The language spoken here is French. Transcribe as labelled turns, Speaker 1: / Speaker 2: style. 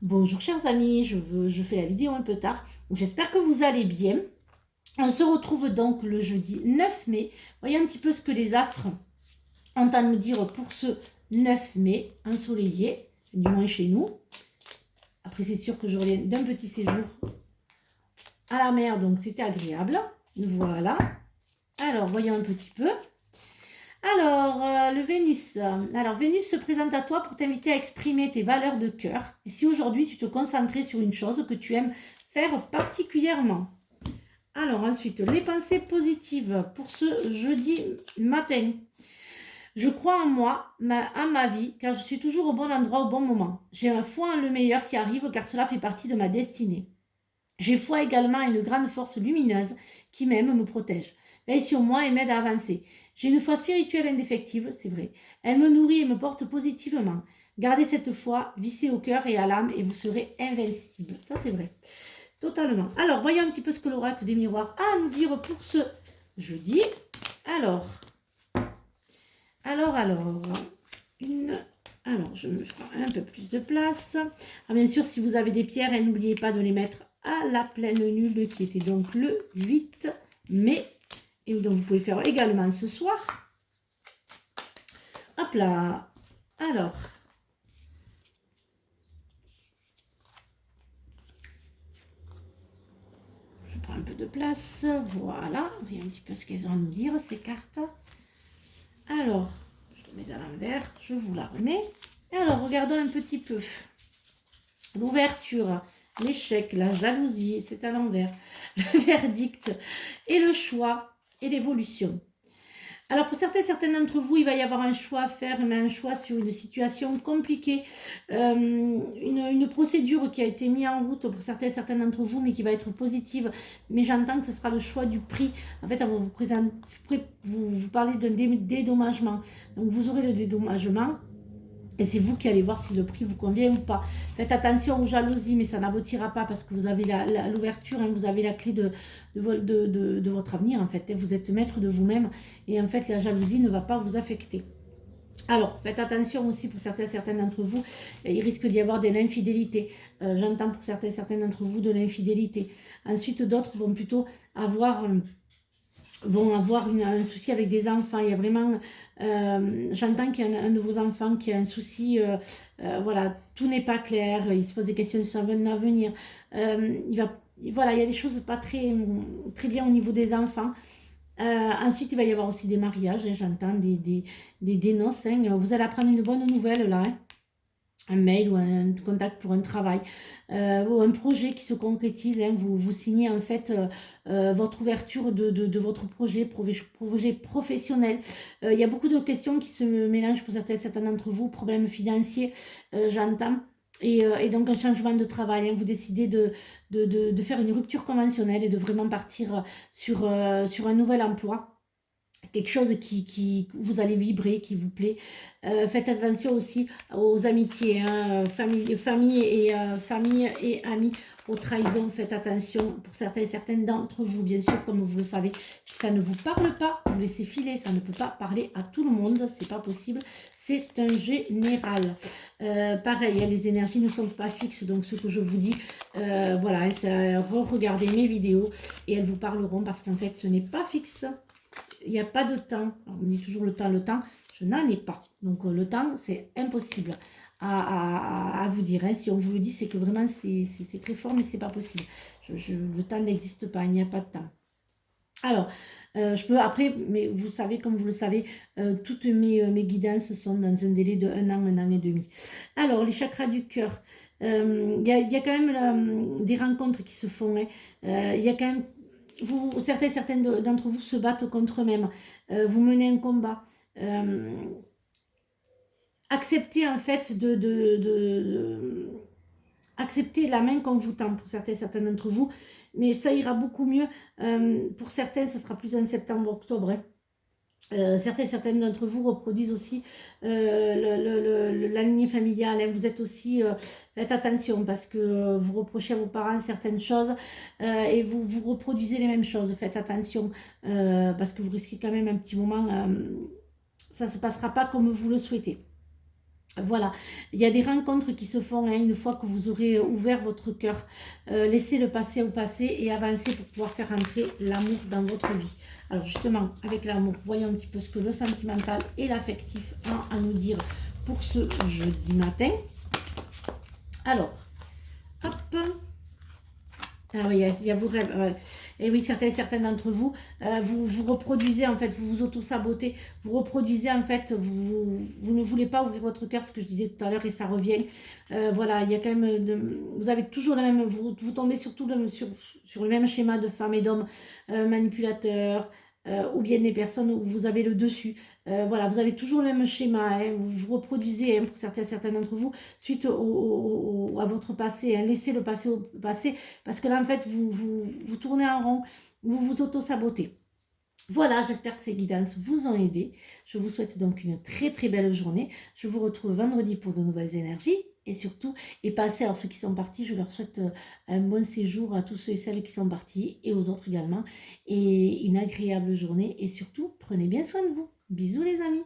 Speaker 1: Bonjour chers amis, je fais la vidéo un peu tard. J'espère que vous allez bien. On se retrouve donc le jeudi 9 mai. Voyez un petit peu ce que les astres ont à nous dire pour ce 9 mai ensoleillé, du moins chez nous. Après c'est sûr que je reviens d'un petit séjour à la mer, donc c'était agréable. Voilà. Alors voyons un petit peu. Alors, le Vénus. Alors, Vénus se présente à toi pour t'inviter à exprimer tes valeurs de cœur. Et si aujourd'hui tu te concentrais sur une chose que tu aimes faire particulièrement. Alors, ensuite, les pensées positives pour ce jeudi matin. Je crois en moi, en ma vie, car je suis toujours au bon endroit au bon moment. J'ai un foi en le meilleur qui arrive, car cela fait partie de ma destinée. J'ai foi également à une grande force lumineuse qui m'aime, me protège, veille sur moi et m'aide à avancer. J'ai une foi spirituelle indéfectible, c'est vrai. Elle me nourrit et me porte positivement. Gardez cette foi vissée au cœur et à l'âme et vous serez invincible. Ça, c'est vrai. Totalement. Alors, voyons un petit peu ce que l'oracle des miroirs a à nous dire pour ce jeudi. Alors, alors, alors, je me ferai un peu plus de place. Ah, bien sûr, si vous avez des pierres, n'oubliez pas de les mettre à la pleine lune qui était donc le 8 mai. Et donc, vous pouvez faire également ce soir. Hop là. Alors. Je prends un peu de place. Voilà. Voyez un petit peu ce qu'elles ont à nous dire, ces cartes. Alors, je la mets à l'envers. Je vous la remets. Alors, regardons un petit peu. L'ouverture, l'échec, la jalousie, c'est à l'envers. Le verdict et le choix et l'évolution. Alors pour certains d'entre vous, il va y avoir un choix à faire, mais un choix sur une situation compliquée, une procédure qui a été mise en route pour certains d'entre vous, mais qui va être positive. Mais j'entends que ce sera le choix du prix. En fait, vous parlez d'un dédommagement. Donc vous aurez le dédommagement. Et c'est vous qui allez voir si le prix vous convient ou pas. Faites attention aux jalousies, mais ça n'aboutira pas parce que vous avez l'ouverture, hein, vous avez la clé de votre avenir en fait. Vous êtes maître de vous-même et en fait la jalousie ne va pas vous affecter. Alors, faites attention aussi pour certains d'entre vous, il risque d'y avoir de l'infidélité. J'entends pour certains d'entre vous de l'infidélité. Ensuite, d'autres vont plutôt avoir un souci avec des enfants. Il y a vraiment, j'entends qu'il y a un de vos enfants qui a un souci, voilà, tout n'est pas clair, il se pose des questions sur son avenir. Voilà, il y a des choses pas très bien au niveau des enfants. Ensuite, il va y avoir aussi des mariages, hein, j'entends des noces. Hein. Vous allez apprendre une bonne nouvelle là. Hein, un mail ou un contact pour un travail ou un projet qui se concrétise. Hein, vous signez en fait votre ouverture de votre projet professionnel. Il y a beaucoup de questions qui se mélangent pour certains d'entre vous, problèmes financiers, j'entends. Et donc un changement de travail, hein, vous décidez de faire une rupture conventionnelle et de vraiment partir sur un nouvel emploi, quelque chose qui vous allez vibrer, qui vous plaît. Faites attention aussi aux amitiés, hein, famille et amis, aux trahisons. Faites attention pour certains d'entre vous, bien sûr, comme vous le savez. Si ça ne vous parle pas, vous laissez filer. Ça ne peut pas parler à tout le monde, c'est pas possible. C'est un général. Pareil, hein, les énergies ne sont pas fixes, donc ce que je vous dis, voilà, re-regardez mes vidéos et elles vous parleront parce qu'en fait, ce n'est pas fixe. Il n'y a pas de temps. Alors, on dit toujours le temps, je n'en ai pas. Donc le temps, c'est impossible à vous dire. Hein. Si on vous le dit, c'est que vraiment, c'est très fort, mais c'est pas possible. Le temps n'existe pas, il n'y a pas de temps. Alors, je peux après, mais vous savez, comme vous le savez, toutes mes guidances sont dans un délai de 1 an et demi. Alors, les chakras du cœur. Il y a quand même des rencontres qui se font. Hein. Il y a quand même certains d'entre vous se battent contre eux-mêmes. Vous menez un combat. Acceptez en fait accepter la main qu'on vous tend pour certains d'entre vous, mais ça ira beaucoup mieux. Pour certains, ça sera plus en septembre, octobre. Hein. Certains d'entre vous reproduisent aussi la lignée familiale. Hein. Vous êtes aussi, faites attention parce que vous reprochez à vos parents certaines choses et vous reproduisez les mêmes choses. Faites attention parce que vous risquez quand même un petit moment, ça ne se passera pas comme vous le souhaitez. Voilà, il y a des rencontres qui se font, hein, une fois que vous aurez ouvert votre cœur. Laissez le passé au passé et avancez pour pouvoir faire entrer l'amour dans votre vie. Alors justement, avec l'amour, voyons un petit peu ce que le sentimental et l'affectif ont à nous dire pour ce jeudi matin. Alors, hop. Ah oui, il y a vos rêves. Ouais. Et oui, certains d'entre vous, vous reproduisez, en fait, vous vous auto-sabotez, vous reproduisez, en fait, vous ne voulez pas ouvrir votre cœur, ce que je disais tout à l'heure, et ça revient. Voilà, il y a quand même, vous avez toujours le même, vous tombez surtout sur le même schéma de femmes et d'hommes manipulateurs, ou bien des personnes où vous avez le dessus. Voilà, vous avez toujours le même schéma, hein, vous reproduisez, hein, pour certains d'entre vous, suite à votre passé, hein, laissez le passé au passé, parce que là, en fait, vous tournez en rond, vous vous auto-sabotez. Voilà, j'espère que ces guidances vous ont aidé. Je vous souhaite donc une très très belle journée. Je vous retrouve vendredi pour de nouvelles énergies. Et surtout, et passez, alors ceux qui sont partis, je leur souhaite un bon séjour à tous ceux et celles qui sont partis et aux autres également. Et une agréable journée. Et surtout, prenez bien soin de vous. Bisous les amis.